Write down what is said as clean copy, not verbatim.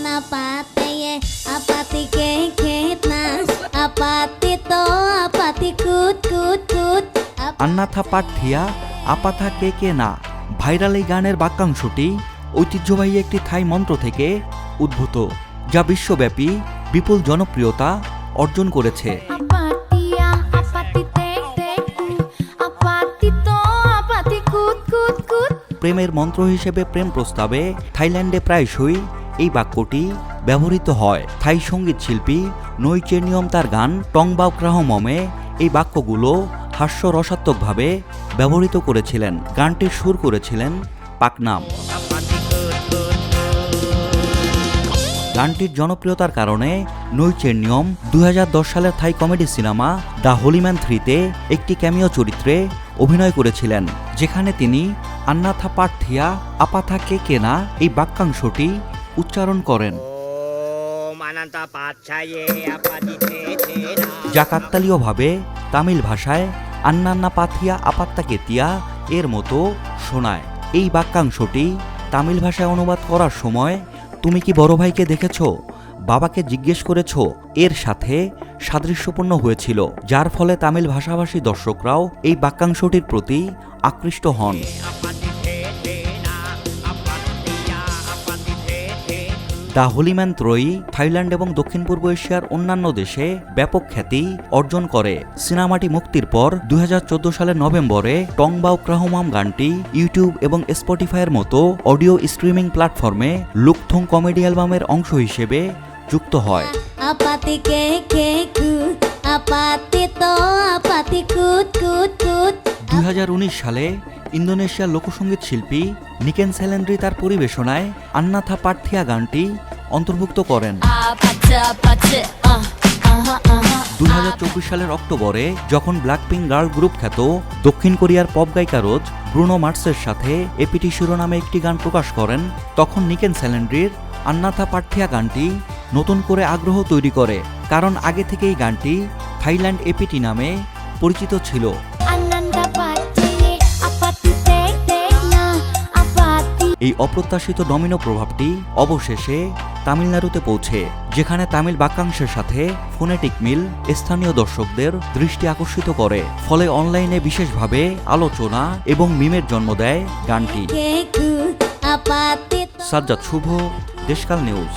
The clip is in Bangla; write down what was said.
Napataye apati ke khetna apati to apati kut kut kut আন্নাথা পাঠিয়া আপাথা কে কে না ভাইরাল এই গানের বাক্যাংশটি ঐতিহ্যবাহী একটি থাই মন্ত্র থেকে উদ্ভূত, যা বিশ্বব্যাপী বিপুল জনপ্রিয়তা অর্জন করেছে। apatia apati tek tek apati to apati kut kut kut প্রেমের মন্ত্র হিসেবে প্রেম প্রস্তাবে থাইল্যান্ডে প্রায়শই এই বাক্যটি ব্যবহৃত হয়। থাই সঙ্গীত শিল্পী নৈচেনিয়ম তার গান টংবাওক্রাহমমে এই বাক্যগুলো হাস্যরসাত্মকভাবে ব্যবহৃত করেছিলেন। গানটির সুর করেছিলেন পাকনাম। গানটির জনপ্রিয়তার কারণে নৈচেনিয়ম 2010 সালের থাই কমেডি সিনেমা দ্য হোলিম্যান 3-তে একটি ক্যামিও চরিত্রে অভিনয় করেছিলেন, যেখানে তিনি আন্নাথা পাঠিয়া আপাথা কে কে না এই বাক্যাংশটি উচ্চারণ করেন, যা কাকতালীয়ভাবে তামিল ভাষায় আন্নান্না পাথিয়া আপাত্তা কেতিয়া এর মতো শোনায়। এই বাক্যাংশটি তামিল ভাষায় অনুবাদ করার সময় তুমি কি বড় ভাইকে দেখেছ, বাবাকে জিজ্ঞেস করেছ এর সাথে সাদৃশ্যপূর্ণ হয়েছিল, যার ফলে তামিল ভাষাভাষী দর্শকরাও এই বাক্যাংশটির প্রতি আকৃষ্ট হন। দ্য হোলিম্যান 3 থাইল্যান্ড এবং দক্ষিণ পূর্ব এশিয়ার অন্যান্য দেশে ব্যাপক খ্যাতি অর্জন করে। সিনেমাটি মুক্তির পর 2014 সালের নভেম্বরে টংবাওক্রাহমম গানটি ইউটিউব এবং স্পটিফাইয়ের মতো অডিও স্ট্রিমিং প্ল্যাটফর্মে লুকথং কমেডি অ্যালবামের অংশ হিসেবে যুক্ত হয়। apati ke ke kut apati to apati kut kut kut 2019 সালে ইন্দোনেশিয়ার লোকসঙ্গীত শিল্পী নিকেন সেলেন্দ্রি তার পরিবেশনায় আন্নাথা পাঠিয়া গানটি অন্তর্ভুক্ত করেন। 2024 সালের অক্টোবরে যখন ব্ল্যাকপিঙ্ক গার্ল গ্রুপ খ্যাত দক্ষিণ কোরিয়ার পপ গায়িকা রোজ ব্রুনো মার্সের সাথে এপিটি শিরোনামে একটি গান প্রকাশ করেন, তখন নিকেন সেলেন্দ্রির আন্নাথা পাঠিয়া গানটি নতুন করে আগ্রহ তৈরি করে, কারণ আগে থেকে এই গানটি থাইল্যান্ড এপিটি নামে পরিচিত ছিল। এই অপ্রত্যাশিত ডমিনো প্রভাবটি অবশেষে তামিলনাড়ুতে পৌঁছে, যেখানে তামিল বাক্যাংশের সাথে ফোনেটিক মিল স্থানীয় দর্শকদের দৃষ্টি আকর্ষিত করে, ফলে অনলাইনে বিশেষভাবে আলোচনা এবং মিমের জন্ম দেয় গানটি। সাজ্জাদ শুভ, দেশকাল নিউজ।